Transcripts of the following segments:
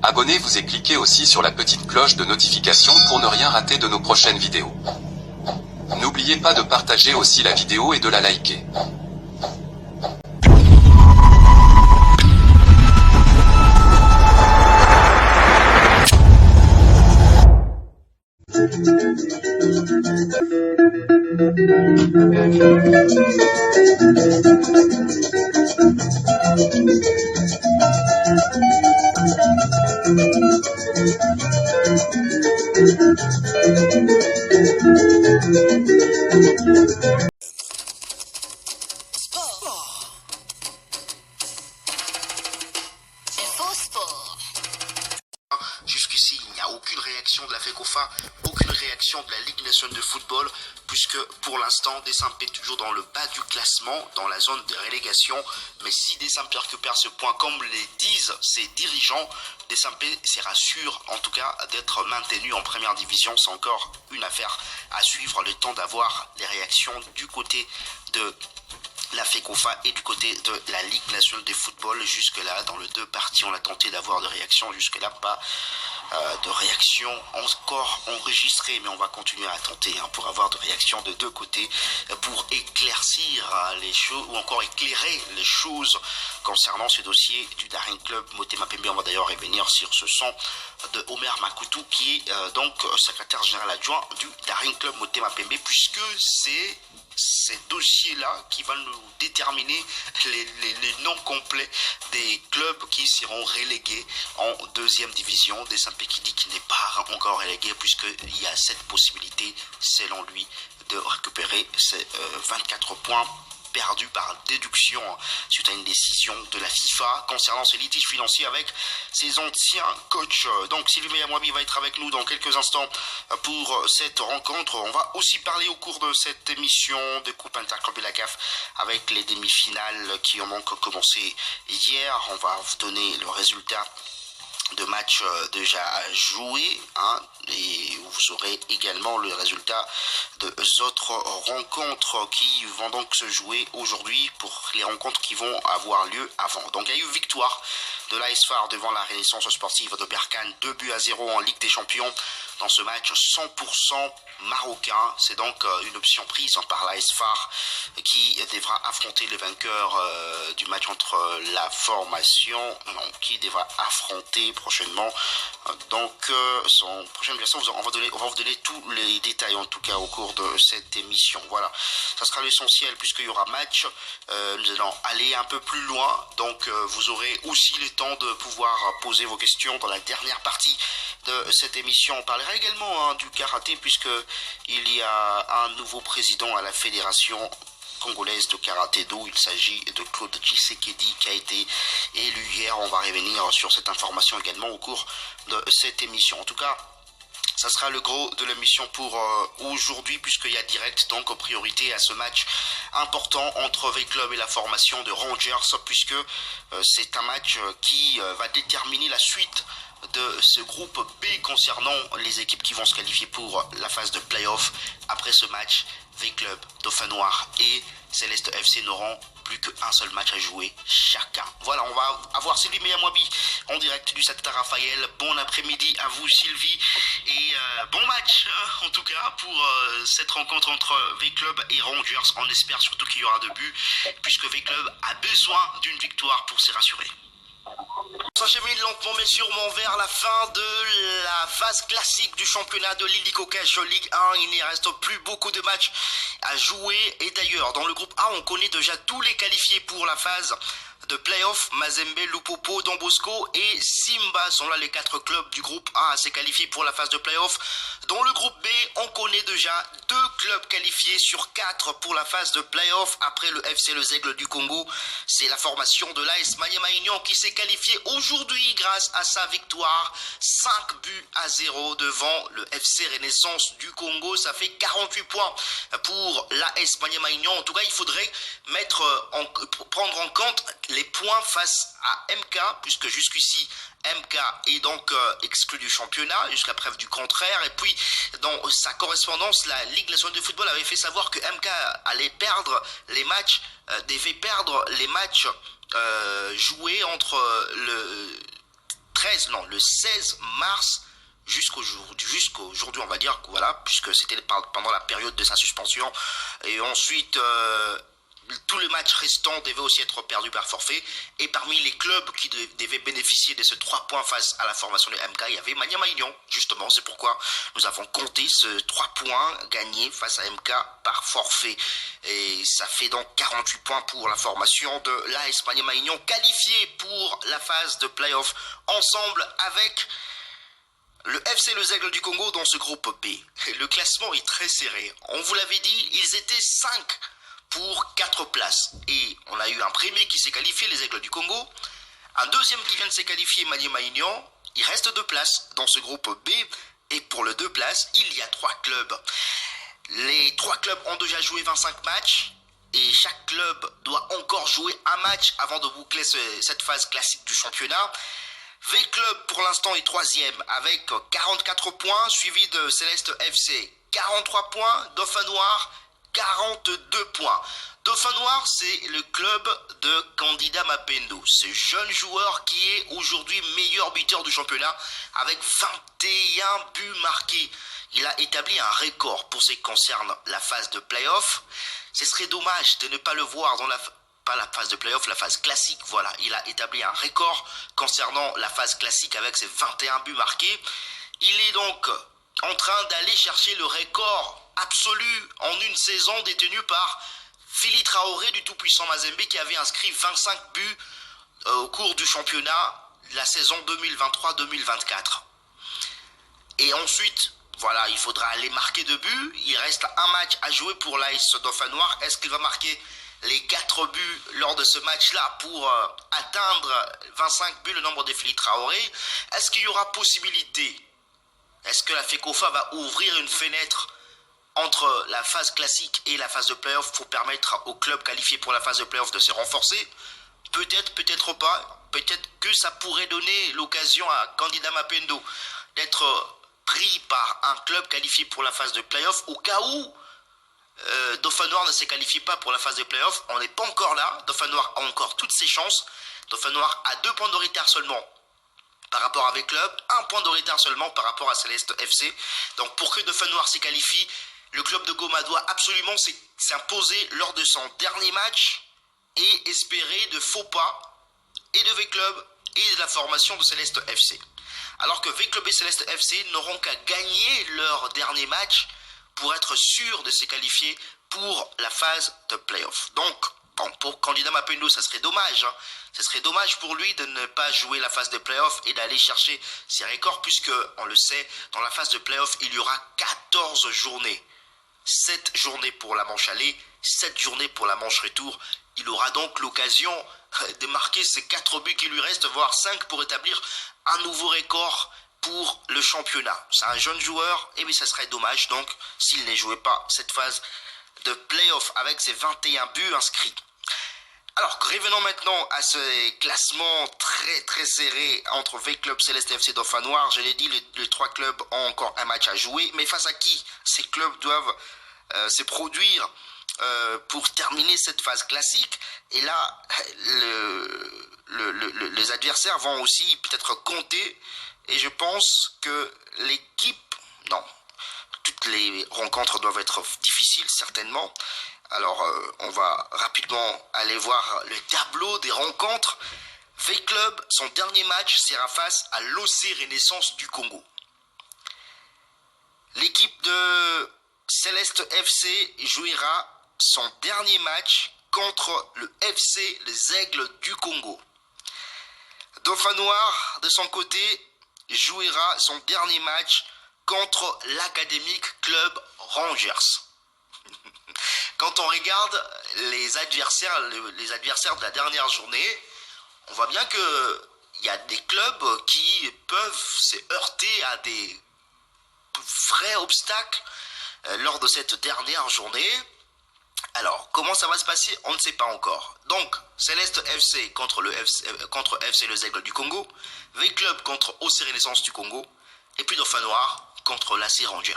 Abonnez-vous et cliquez aussi sur la petite cloche de notification pour ne rien rater de nos prochaines vidéos. N'oubliez pas de partager aussi la vidéo et de la liker. Jusqu'ici, il n'y a aucune réaction de la FECOFA, aucune réaction de la Ligue nationale de football, puisque pour l'instant, Desampé est toujours dans le bas du classement, dans la zone de relégation. Mais si Desampé récupère ce point, comme les disent ses dirigeants, Desampé sera sûr, en tout cas, d'être maintenu en première division. C'est encore une affaire à suivre, le temps d'avoir les réactions du côté de la FECOFA et du côté de la Ligue nationale de football. Jusque-là, dans les deux parties, on a tenté d'avoir des réactions. Jusque-là, pas de réactions encore enregistrées, mais on va continuer à tenter pour avoir des réactions de deux côtés pour éclaircir les choses ou encore éclairer les choses concernant ce dossier du Daring Club Motema Pembe. On va d'ailleurs revenir sur ce son de Omer Makoutou, qui est donc secrétaire général adjoint du Daring Club Motema Pembe, puisque c'est ces dossiers-là qui vont nous déterminer les noms complets des clubs qui seront relégués en deuxième division. Desampé qui dit qu'il n'est pas encore relégué, puisqu'il y a cette possibilité, selon lui, de récupérer ces 24 points perdu par déduction suite à une décision de la FIFA concernant ces litiges financiers avec ses anciens coachs. Donc Sylvie Meyamwabi va être avec nous dans quelques instants pour cette rencontre. On va aussi parler au cours de cette émission de Coupe Interclub et la CAF avec les demi-finales qui ont donc commencé hier. On va vous donner le résultat de matchs déjà joués, et vous aurez également le résultat de autres rencontres qui vont donc se jouer aujourd'hui pour les rencontres qui vont avoir lieu avant. Donc il y a eu victoire de l'AS FAR devant la Renaissance sportive de Berkane, 2-0 en Ligue des Champions dans ce match 100% marocain. C'est donc une option prise par l'AS FAR qui devra affronter le vainqueur du match entre la formation, qui devra affronter prochainement donc son prochain adversaire. On va vous donner tous les détails en tout cas au cours de cette émission. Voilà, ça sera l'essentiel puisqu'il y aura match. Nous allons aller un peu plus loin, donc vous aurez aussi le temps de pouvoir poser vos questions dans la dernière partie de cette émission. On parlera également du karaté puisque il y a un nouveau président à la fédération congolaise de karaté-do. Il s'agit de Claude Tshisekedi qui a été élu hier. On va revenir sur cette information également au cours de cette émission. En tout cas, ça sera le gros de l'émission pour aujourd'hui puisqu'il y a direct donc priorité à ce match important entre V-Club et la formation de Rangers, puisque c'est un match qui va déterminer la suite de ce groupe B concernant les équipes qui vont se qualifier pour la phase de play-off. Après ce match, V-Club, Dauphin Noir et Céleste FC n'auront plus qu'un seul match à jouer chacun. Voilà, on va avoir Sylvie Meyamwabi en direct du Stade Raphaël. Bon après-midi à vous Sylvie et bon match en tout cas pour cette rencontre entre V-Club et Rangers. On espère surtout qu'il y aura 2 buts puisque V-Club a besoin d'une victoire pour se rassurer. On s'achemine lentement mais sûrement vers la fin de la phase classique du championnat de l'Illico Cash Ligue 1. Il n'y reste plus beaucoup de matchs à jouer. Et d'ailleurs, dans le groupe A, on connaît déjà tous les qualifiés pour la phase de play-off. Mazembe, Lupopo, Don Bosco et Simba sont là les 4 clubs du groupe A à se qualifier pour la phase de play-off. Dans le groupe B, on connaît déjà 2 clubs qualifiés sur 4 pour la phase de play-off. Après le FC Les Aigles du Congo, c'est la formation de l'AS Maniema Union qui s'est qualifiée aujourd'hui grâce à sa victoire 5-0 devant le FC Renaissance du Congo. Ça fait 48 points pour l'AS Maniema Union. En tout cas, il faudrait prendre en compte les points face à MK, puisque jusqu'ici MK est donc exclu du championnat jusqu'à preuve du contraire. Et puis dans sa correspondance, la Ligue nationale de football avait fait savoir que MK allait perdre les matchs, devait perdre les matchs joués entre le 13 le 16 mars jusqu'aujourd'hui, on va dire, voilà, puisque c'était pendant la période de sa suspension. Et ensuite, tous les matchs restants devaient aussi être perdus par forfait. Et parmi les clubs qui devaient bénéficier de ces 3 points face à la formation de MK, il y avait Maniama Union. Justement, c'est pourquoi nous avons compté ce 3 points gagnés face à MK par forfait. Et ça fait donc 48 points pour la formation de l'AS Maniama Union, qualifiée pour la phase de play-off ensemble avec le FC Les Aigles du Congo dans ce groupe B. Et le classement est très serré. On vous l'avait dit, ils étaient 5 pour 4 places. Et on a eu un premier qui s'est qualifié, les Aigles du Congo. Un deuxième qui vient de se qualifier, Maniema Union. Il reste 2 places dans ce groupe B. Et pour les 2 places, il y a 3 clubs. Les 3 clubs ont déjà joué 25 matchs. Et chaque club doit encore jouer un match avant de boucler cette phase classique du championnat. V-Club pour l'instant est 3e avec 44 points, suivi de Céleste FC 43 points, Dauphin Noir 42 points. Dauphin Noir, c'est le club de Candida Mapendo, ce jeune joueur qui est aujourd'hui meilleur buteur du championnat avec 21 buts marqués. Il a établi un record pour ce qui concerne la phase de play-off. Ce serait dommage de ne pas le voir dans pas la phase de play-off, la phase classique, voilà. Il a établi un record concernant la phase classique avec ses 21 buts marqués. Il est donc en train d'aller chercher le record absolu en une saison détenu par Fili Traoré du tout-puissant Mazembe qui avait inscrit 25 buts au cours du championnat la saison 2023-2024. Et ensuite, voilà, il faudra aller marquer 2 buts. Il reste un match à jouer pour l'AS Dauphin Noir. Est-ce qu'il va marquer les 4 buts lors de ce match-là pour atteindre 25 buts, le nombre de Fili Traoré? Est-ce qu'il y aura possibilité? Est-ce que la FECOFA va ouvrir une fenêtre entre la phase classique et la phase de play-off pour permettre aux clubs qualifiés pour la phase de play-off de se renforcer? Peut-être, peut-être pas. Peut-être que ça pourrait donner l'occasion à Candida Mapendo d'être pris par un club qualifié pour la phase de play-off au cas où Dauphin Noir ne se qualifie pas pour la phase de play-off. On n'est pas encore là. Dauphin Noir a encore toutes ses chances. Dauphin Noir a 2 points de retard seulement par rapport à V-Club, 1 point de retard seulement par rapport à Céleste FC. Donc pour que Dauphin Noir s'y qualifie, le club de Goma doit absolument s'imposer lors de son dernier match et espérer de faux pas et de V-Club et de la formation de Céleste FC. Alors que V-Club et Céleste FC n'auront qu'à gagner leur dernier match pour être sûr de se qualifier pour la phase de play-off. Donc, bon, pour Candida Mapendo, ça serait dommage. Hein. Ce serait dommage pour lui de ne pas jouer la phase de play-off et d'aller chercher ses records, puisque, on le sait, dans la phase de play-off, il y aura 14 journées. 7 journées pour la manche aller, 7 journées pour la manche retour. Il aura donc l'occasion de marquer ces 4 buts qui lui restent, voire 5 pour établir un nouveau record pour le championnat. C'est un jeune joueur, et bien ça serait dommage donc s'il ne jouait pas cette phase de play-off avec ses 21 buts inscrits. Alors revenons maintenant à ce classement très très serré entre V-Club, Céleste FC, Dauphin Noir. Je l'ai dit, les 3 clubs ont encore un match à jouer, mais face à qui ces clubs doivent se produire pour terminer cette phase classique? Et là, les adversaires vont aussi peut-être compter. Et je pense que toutes les rencontres doivent être difficiles, certainement. Alors, on va rapidement aller voir le tableau des rencontres. V-Club, son dernier match sera face à l'OC Renaissance du Congo. L'équipe de Céleste FC jouera son dernier match contre le FC Les Aigles du Congo. Dauphin Noir, de son côté, jouera son dernier match contre l'Académique Club Rangers. Quand on regarde les adversaires de la dernière journée, on voit bien qu'il y a des clubs qui peuvent se heurter à des vrais obstacles lors de cette dernière journée. Alors, comment ça va se passer? On ne sait pas encore. Donc, Céleste FC contre FC Les Aigles du Congo, V-Club contre OC Renaissance du Congo, et puis Dauphin Noir contre l'AC Rangers.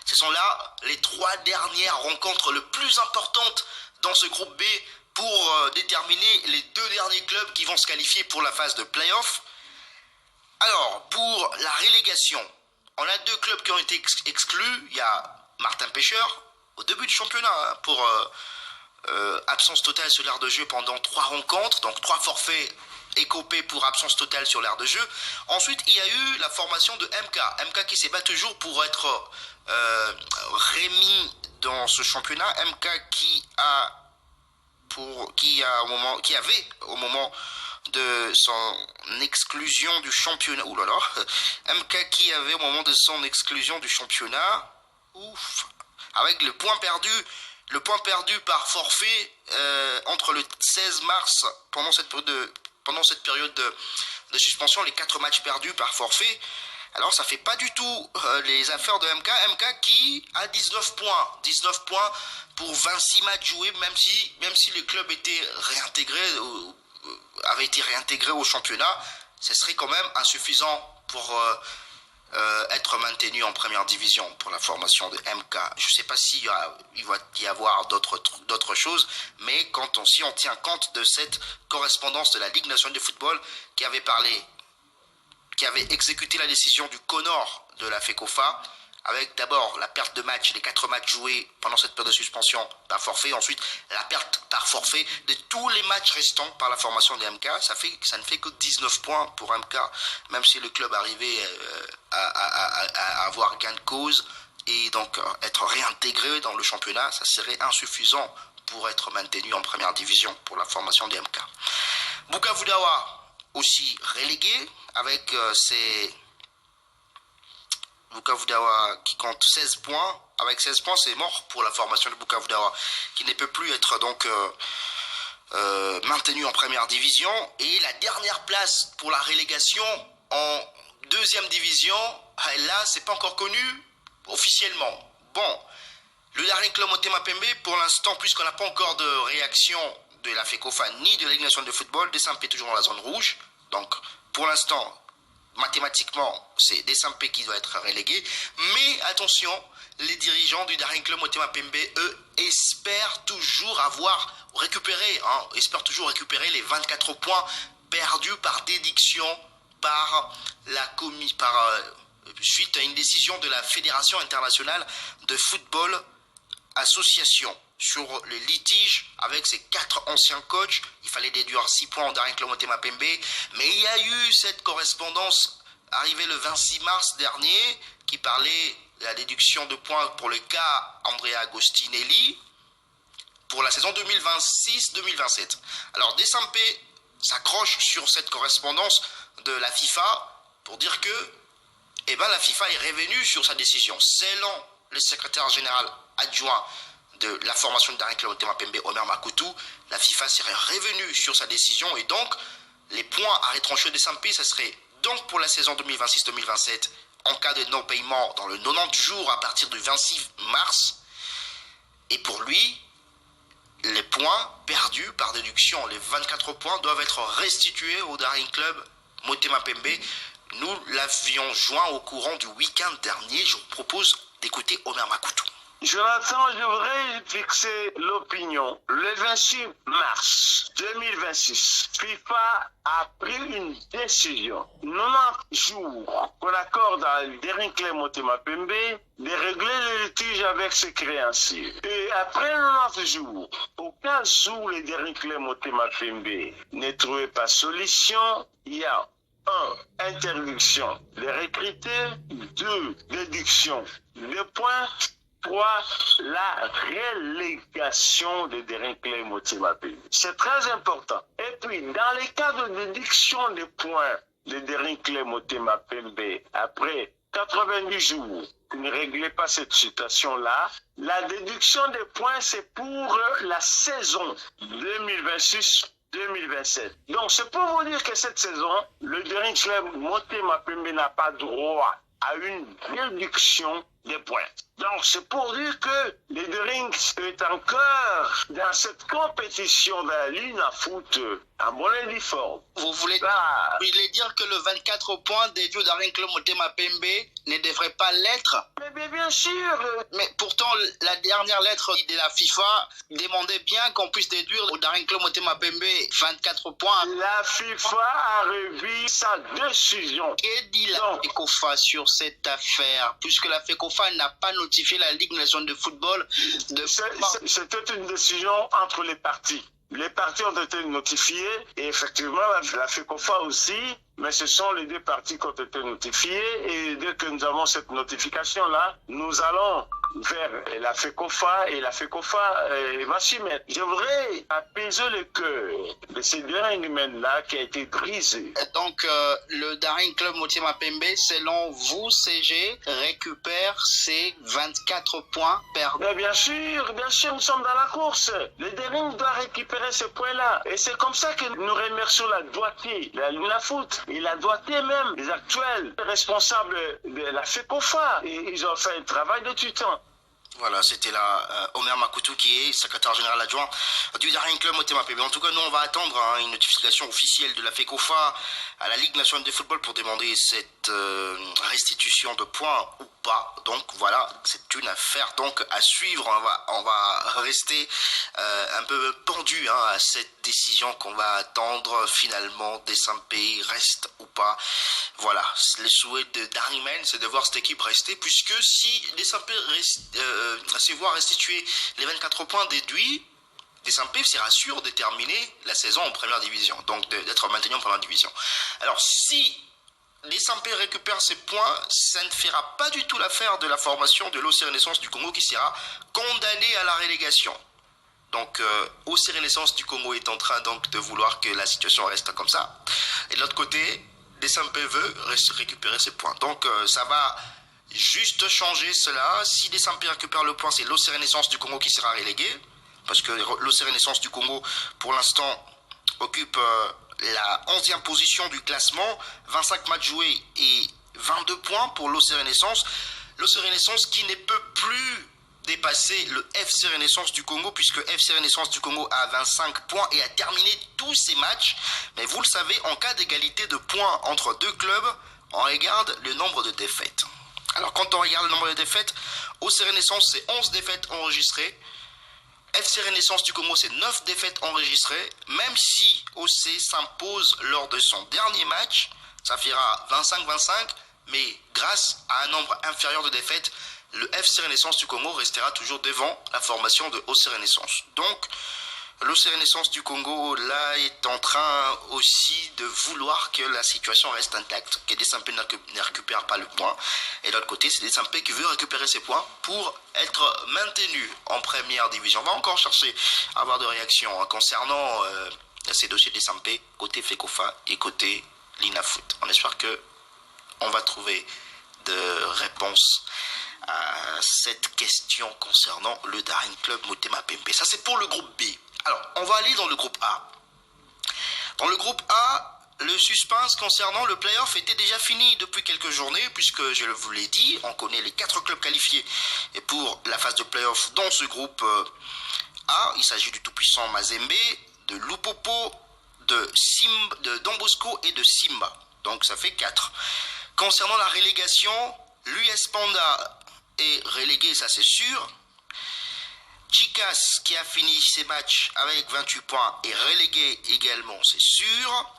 Ce sont là les 3 dernières rencontres les plus importantes dans ce groupe B pour déterminer les 2 derniers clubs qui vont se qualifier pour la phase de play-off. la relégation. On a 2 clubs qui ont été exclus. Il y a Martin Pêcheur au début du championnat pour absence totale sur l'aire de jeu pendant 3 rencontres, donc 3 forfaits écopés pour absence totale sur l'aire de jeu. Ensuite, il y a eu la formation de MK qui s'est battu toujours pour être remis dans ce championnat. MK qui avait au moment de son exclusion du championnat. Ouh là là. MK qui avait au moment de son exclusion du championnat. Ouf. Avec le point perdu par forfait entre le 16 mars pendant cette période de suspension, les 4 matchs perdus par forfait. Alors ça fait pas du tout les affaires de MK. MK qui a 19 points pour 26 matchs joués, même si le club avait été réintégré au championnat, ce serait quand même insuffisant pour être maintenu en première division pour la formation de MK. Je ne sais pas s'il va y avoir d'autres choses, mais si on tient compte de cette correspondance de la Ligue nationale de football qui avait exécuté la décision du CONOR de la FECOFA, avec d'abord la perte de match, les 4 matchs joués pendant cette période de suspension par forfait, ensuite la perte par forfait de tous les matchs restants par la formation des MK, ça ne fait que 19 points pour MK, même si le club arrivait à avoir gain de cause et donc être réintégré dans le championnat, ça serait insuffisant pour être maintenu en première division pour la formation des MK. Bukavu Dawa aussi relégué avec Bukavu Dawa qui compte 16 points. Avec 16 points, c'est mort pour la formation de Bukavu Dawa qui ne peut plus être donc maintenu en première division. Et la dernière place pour la relégation en deuxième division, là, c'est pas encore connu officiellement. Bon, le Daring Club Motema Pembe, pour l'instant, puisqu'on n'a pas encore de réaction de la FECOFA ni de la Ligue nationale de football, Desampe est toujours dans la zone rouge. Donc, pour l'instant, mathématiquement, c'est Desampe qui doit être relégué. Mais attention, les dirigeants du Daring Club Motema Pembe, eux, espèrent toujours récupérer les 24 points perdus par déduction suite à une décision de la Fédération internationale de football association sur le litige avec ses 4 anciens coachs. Il fallait déduire 6 points au Daring Club Motema Pembe, mais il y a eu cette correspondance arrivée le 26 mars dernier qui parlait de la déduction de points pour le cas Andrea Agostinelli pour la saison 2026-2027. Alors Desampe s'accroche sur cette correspondance de la FIFA pour dire que la FIFA est revenue sur sa décision. Selon le secrétaire général adjoint de la formation de Daring Club Motema Pembe, Omer Makutu, la FIFA serait revenue sur sa décision et donc les points à retrancher de Desampe, ça serait donc pour la saison 2026-2027 en cas de non-paiement dans le 90 jours à partir du 26 mars. Et pour lui, les points perdus par déduction, les 24 points, doivent être restitués au Daring Club Motema Pembe. Nous l'avions joint au courant du week-end dernier. Je vous propose d'écouter Omer Makutu. Jonathan, je voudrais fixer l'opinion. Le 26 mars 2026, FIFA a pris une décision. 90 jours qu'on accorde à Daring Club Motema Pembe de régler le litige avec ses créanciers. Et après 90 jours, au cas où le Daring Club Motema Pembe ne trouvait pas solution, il y a 1. Interdiction de recruter. 2. Déduction de points. 3. La relégation de Daring Club Motema Pembe. C'est très important. Et puis, dans les cas de déduction des points de Daring Club Motema Pembe, après 90 jours, vous ne réglez pas cette situation-là, la déduction des points, c'est pour la saison 2026-2027. Donc, c'est pour vous dire que cette saison, le Daring Club Motema Pembe n'a pas droit à une déduction des points. Donc c'est pour dire que les Drinks est encore dans cette compétition de la Ligue à foot en bon uniforme. Vous voulez dire que le 24 points déduit d'Arin Club Motema Pembe ne devrait pas l'être? Mais bien sûr. Mais pourtant, la dernière lettre de la FIFA demandait bien qu'on puisse déduire au Daring Club Motema Pembe 24 points. La FIFA a revu sa décision. Que dit la FECOFA sur cette affaire? Puisque la FECOFA n'a pas notifié la Ligue nationale de football C'était une décision entre les parties. Les parties ont été notifiées et effectivement la FECOFA aussi, mais ce sont les deux parties qui ont été notifiées et dès que nous avons cette notification-là, nous allons vers la FECOFA et la FECOFA va s'y mettre. Je voudrais apaiser le cœur de ces deux humains-là qui a été brisé. Donc le Daring Club Motema Pembe, selon vous, CG, récupère ses 24 points perdus. Mais bien sûr, nous sommes dans la course. Le Daring doit récupérer ce point-là. Et c'est comme ça que nous remercions la doigté, la foot, et la doigté même des actuels responsables de la FECOFA. Et ils ont fait un travail de tutant. Voilà, c'était là Omer Makoutou qui est secrétaire général adjoint du Daring Club Motema Pembe. En tout cas, nous on va attendre une notification officielle de la FECOFA à la Ligue nationale de football pour demander cette restitution de points ou pas. Donc voilà, c'est une affaire donc à suivre. On va rester un peu pendu à cette décision qu'on va attendre finalement. Desampé reste ou pas. Voilà, le souhait de Daringmen, c'est de voir cette équipe rester, puisque si Desampé se voit restituer les 24 points déduits, Desampé sera sûr de terminer la saison en première division, donc d'être maintenu en première division. Alors si Desampé récupère ses points, ça ne fera pas du tout l'affaire de la formation de l'OC Renaissance du Congo qui sera condamné à la relégation. Donc OC Renaissance du Congo est en train donc de vouloir que la situation reste comme ça. Et de l'autre côté, Desampé veut récupérer ses points. Donc ça va juste changer cela. Si Desampé récupère le point, c'est l'OC Renaissance du Congo qui sera relégué. Parce que l'OC Renaissance du Congo, pour l'instant, occupe la 11e position du classement. 25 matchs joués et 22 points pour l'OC Renaissance. L'OC Renaissance qui ne peut plus dépasser le FC Renaissance du Congo, puisque FC Renaissance du Congo a 25 points et a terminé tous ses matchs. Mais vous le savez, en cas d'égalité de points entre deux clubs, on regarde le nombre de défaites. Alors quand on regarde le nombre de défaites, OC Renaissance c'est 11 défaites enregistrées. FC Renaissance du Congo c'est 9 défaites enregistrées. Même si OC s'impose lors de son dernier match, ça fera 25-25, mais grâce à un nombre inférieur de défaites, le FC Renaissance du Congo restera toujours devant la formation de OC Renaissance. Donc, l'OC Renaissance du Congo, là, est en train aussi de vouloir que la situation reste intacte, que Desampé ne récupère pas le point. Et de l'autre côté, c'est Desampé qui veut récupérer ses points pour être maintenu en première division. On va encore chercher à avoir de réactions concernant ces dossiers de Desampé, côté FECOFA et côté Linafoot. On espère que on va trouver de réponses à cette question concernant le Daring Club Motema Pembe. Ça, c'est pour le groupe B. Alors, on va aller dans le groupe A. Dans le groupe A, le suspense concernant le play-off était déjà fini depuis quelques journées, puisque, je vous l'ai dit, on connaît les 4 clubs qualifiés pour la phase de play-off dans ce groupe A. Il s'agit du tout-puissant Mazembe, de Lupopo, de Don Bosco et de Simba. Donc, ça fait 4. Concernant la relégation, l'US Panda est relégué, ça c'est sûr. Chicas, qui a fini ses matchs avec 28 points, est relégué également, c'est sûr.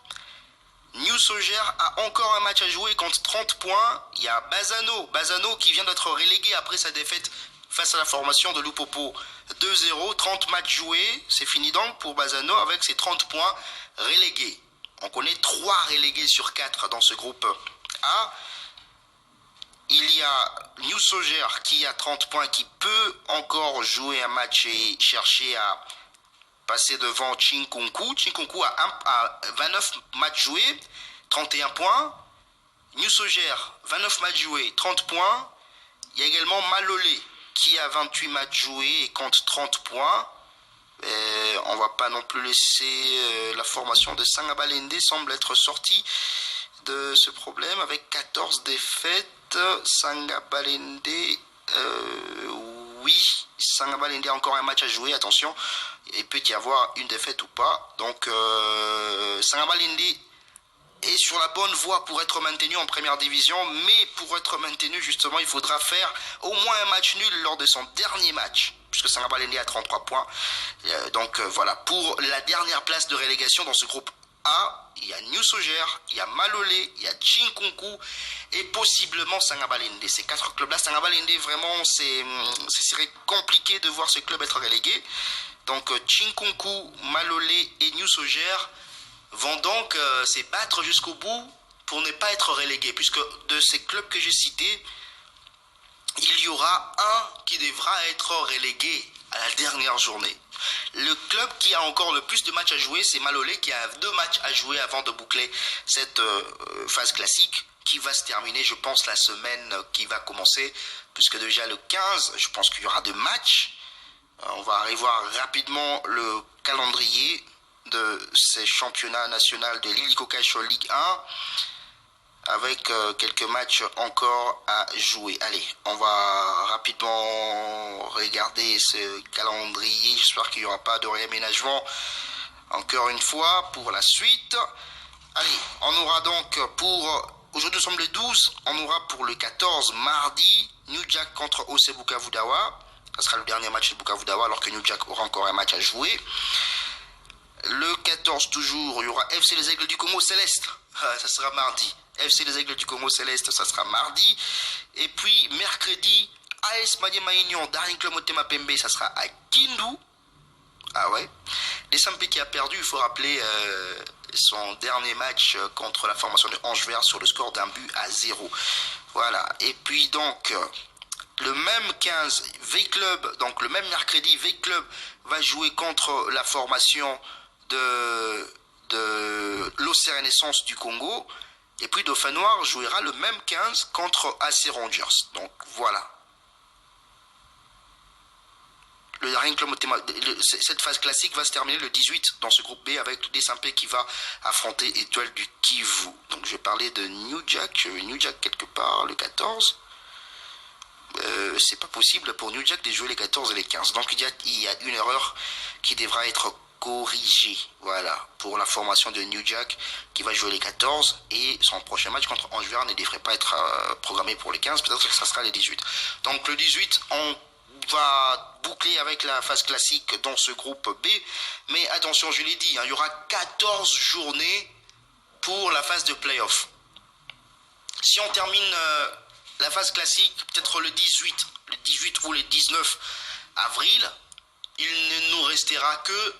New Soger a encore un match à jouer contre 30 points. Il y a Bazano qui vient d'être relégué après sa défaite face à la formation de Lupopo 2-0. 30 matchs joués, c'est fini donc pour Bazano avec ses 30 points relégués. On connaît 3 relégués sur 4 dans ce groupe A. Il y a New Soger qui a 30 points, qui peut encore jouer un match et chercher à passer devant Chinkunku. Chinkunku a 29 matchs joués, 31 points. New Soger, 29 matchs joués, 30 points. Il y a également Malolé qui a 28 matchs joués et compte 30 points. On ne va pas non plus laisser la formation de Sangabalende semble être sortie de ce problème avec 14 défaites. Sangabalende Oui, Sanga-Balende a encore un match à jouer, attention, il peut y avoir une défaite ou pas. Donc Sanga-Balende est sur la bonne voie pour être maintenu en première division, mais pour être maintenu justement il faudra faire au moins un match nul lors de son dernier match, puisque Sanga-Balende a 33 points. Donc voilà, pour la dernière place de relégation dans ce groupe A, il y a New Soger, il y a Malolé, il y a Chinkunku et possiblement Sanga-Balende. Ces 4 clubs-là, Sanga-Balende, vraiment, ce serait compliqué de voir ce club être relégué. Donc Chinkunku, Malolé et New Soger vont donc se battre jusqu'au bout pour ne pas être relégués, puisque de ces clubs que j'ai cités, il y aura un qui devra être relégué à la dernière journée. Le club qui a encore le plus de matchs à jouer, c'est Malolé, qui a 2 matchs à jouer avant de boucler cette phase classique qui va se terminer, je pense, la semaine qui va commencer, puisque déjà le 15, je pense qu'il y aura 2 matchs. On va aller voir rapidement le calendrier de ces championnats nationaux de l'Illico Cash Ligue 1 avec quelques matchs encore à jouer. Allez, on va rapidement regarder ce calendrier. J'espère qu'il n'y aura pas de réaménagement encore une fois pour la suite. Allez, on aura donc pour... Aujourd'hui nous sommes le 12, on aura pour le 14 mardi New Jack contre OC Bukavu Dawa. Ce sera le dernier match de Bukavu Dawa alors que New Jack aura encore un match à jouer. Le 14 toujours, il y aura FC les Aigles du Congo Céleste, ça sera mardi. FC les Aigles du Congo Céleste, ça sera mardi. Et puis mercredi, AS Maniema Union Daring Club Motema Pembe, ça sera à Kindu. Ah ouais. Desampé qui a perdu, il faut rappeler son dernier match contre la formation de Ange Vert sur le score d'1-0. Voilà. Et puis donc... Le même 15, V-Club, donc le même mercredi, V-Club va jouer contre la formation de l'OC Renaissance du Congo. Et puis Dauphin Noir jouera le même 15 contre AC Rangers. Donc voilà. Le Daring Club Motema, cette phase classique va se terminer le 18 dans ce groupe B avec Desampé qui va affronter Étoile du Kivu. Donc je vais parler de New Jack. Je vais New Jack quelque part le 14. C'est pas possible pour New Jack de jouer les 14 et les 15. Donc il y a une erreur qui devra être corrigée. Voilà, pour la formation de New Jack qui va jouer les 14 et son prochain match contre Ange Vert ne devrait pas être programmé pour les 15. Peut-être que ça sera les 18. Donc le 18, on va boucler avec la phase classique dans ce groupe B. Mais attention, je l'ai dit, hein, il y aura 14 journées pour la phase de play-off. Si on termine... la phase classique, peut-être le 18 ou le 19 avril, il ne nous restera que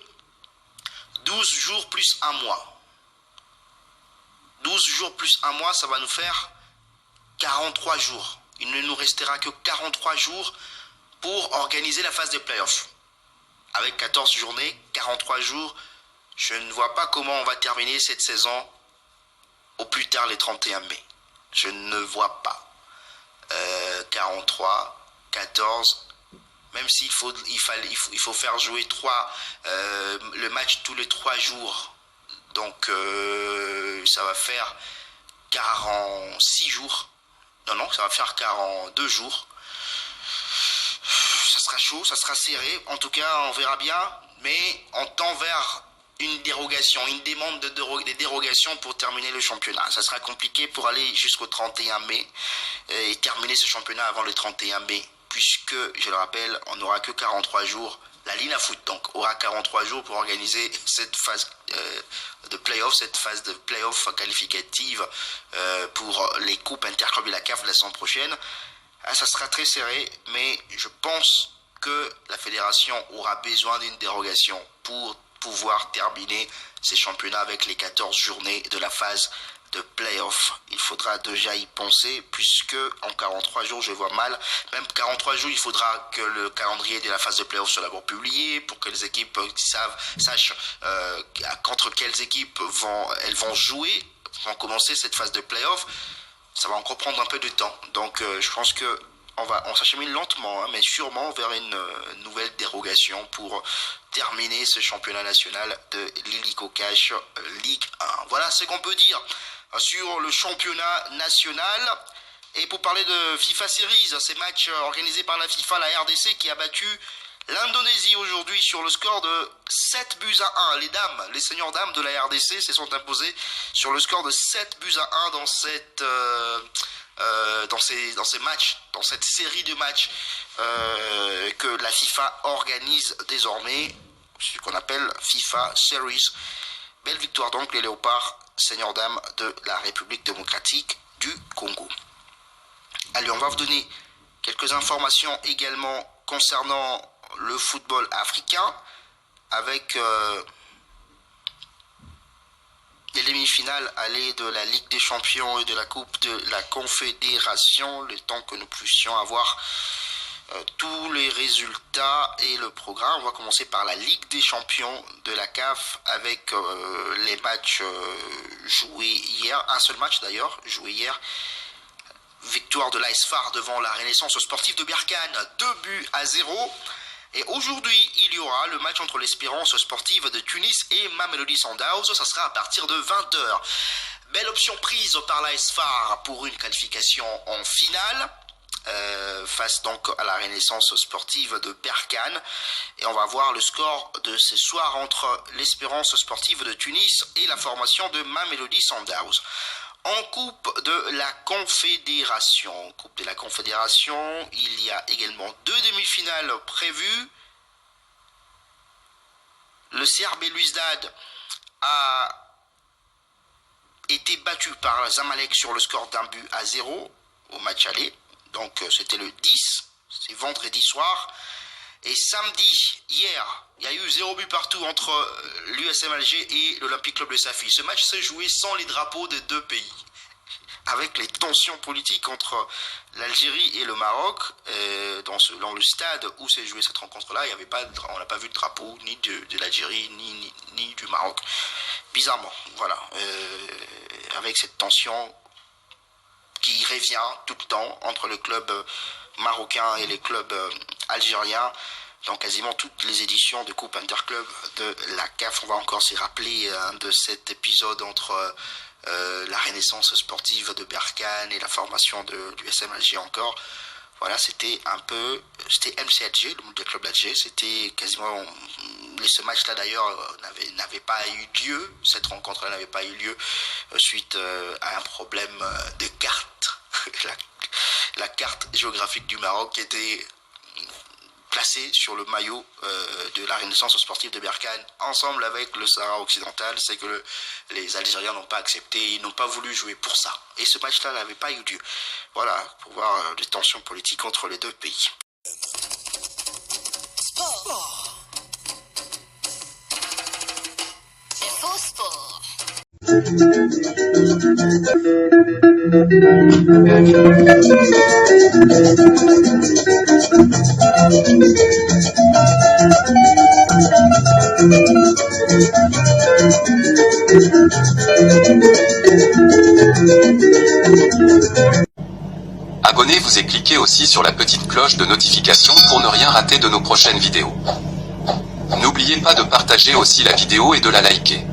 12 jours plus un mois. 12 jours plus un mois, ça va nous faire 43 jours. Il ne nous restera que 43 jours pour organiser la phase de play-off. Avec 14 journées, 43 jours, je ne vois pas comment on va terminer cette saison au plus tard les 31 mai. Je ne vois pas. 43, 14, même s'il faut faire jouer le match tous les 3 jours, donc ça va faire 46 jours, non, ça va faire 42 jours, ça sera chaud, ça sera serré, en tout cas on verra bien, mais on tend vers une dérogation, une demande de dérogation pour terminer le championnat. Ça sera compliqué pour aller jusqu'au 31 mai et terminer ce championnat avant le 31 mai, puisque, je le rappelle, on n'aura que 43 jours. La Lina Foot donc aura 43 jours pour organiser cette phase de play-off, cette phase de play-off qualificative pour les coupes interclubs et la CAF la saison prochaine. Ça sera très serré, mais je pense que la fédération aura besoin d'une dérogation pour pouvoir terminer ces championnats avec les 14 journées de la phase de play-off. Il faudra déjà y penser, puisque en 43 jours, je vois mal. Même 43 jours, il faudra que le calendrier de la phase de play-off soit d'abord publié, pour que les équipes sachent contre quelles équipes elles vont jouer, vont commencer cette phase de play-off. Ça va encore prendre un peu de temps. Donc, je pense que on s'achemine lentement, mais sûrement vers une nouvelle dérogation pour terminer ce championnat national de l'Illico Cash Ligue 1. Voilà ce qu'on peut dire sur le championnat national. Et pour parler de FIFA Series, ces matchs organisés par la FIFA, la RDC qui a battu l'Indonésie aujourd'hui sur le score de 7-1. Les seniors dames de la RDC se sont imposées sur le score de 7-1 dans ces matchs, dans cette série de matchs que la FIFA organise désormais, ce qu'on appelle FIFA Series. Belle victoire donc, les léopards seniors dames de la République démocratique du Congo. Allez, on va vous donner quelques informations également concernant le football africain avec les demi-finales allées de la Ligue des Champions et de la Coupe de la Confédération, le temps que nous puissions avoir tous les résultats et le programme. On va commencer par la Ligue des Champions de la CAF avec les matchs joués hier, un seul match d'ailleurs joué hier. Victoire de l'AS FAR devant la Renaissance sportive de Berkane, 2-0. Et aujourd'hui, il y aura le match entre l'Espérance sportive de Tunis et Mamelodi Sundowns. Ça sera à partir de 20h. Belle option prise par l'AS FAR pour une qualification en finale. Face donc à la Renaissance sportive de Berkane. Et on va voir le score de ce soir entre l'Espérance sportive de Tunis et la formation de Mamelodi Sundowns. En Coupe de la Confédération. Coupe de la Confédération, il y a également 2 demi-finales prévues. Le CR Belouizdad a été battu par Zamalek sur le score d'1-0 au match aller. Donc c'était le 10, c'est vendredi soir. Et samedi, hier, il y a eu 0 but partout entre l'USM Alger et l'Olympique Club de Safi. Ce match s'est joué sans les drapeaux des deux pays. Avec les tensions politiques entre l'Algérie et le Maroc, dans le stade où s'est jouée cette rencontre-là, on n'a pas vu de drapeau ni de l'Algérie ni du Maroc. Bizarrement, voilà. Avec cette tension qui revient tout le temps entre le club marocain et les clubs algériens dans quasiment toutes les éditions de Coupe Interclub de la CAF. On va encore s'y rappeler de cet épisode entre la Renaissance sportive de Berkane et la formation de l'USM Alger encore. Voilà, c'était MC Alger, le Mondial Club d'Alger. C'était quasiment... Ce match-là d'ailleurs n'avait pas eu lieu. Cette rencontre-là n'avait pas eu lieu suite à un problème de carte. La carte géographique du Maroc qui était placée sur le maillot de la Renaissance sportive de Berkane ensemble avec le Sahara occidental. C'est que les Algériens n'ont pas accepté, ils n'ont pas voulu jouer pour ça. Et ce match-là n'avait pas eu lieu. Voilà, pour voir les tensions politiques entre les deux pays. Sport. Info Sport. Abonnez-vous et cliquez aussi sur la petite cloche de notification pour ne rien rater de nos prochaines vidéos. N'oubliez pas de partager aussi la vidéo et de la liker.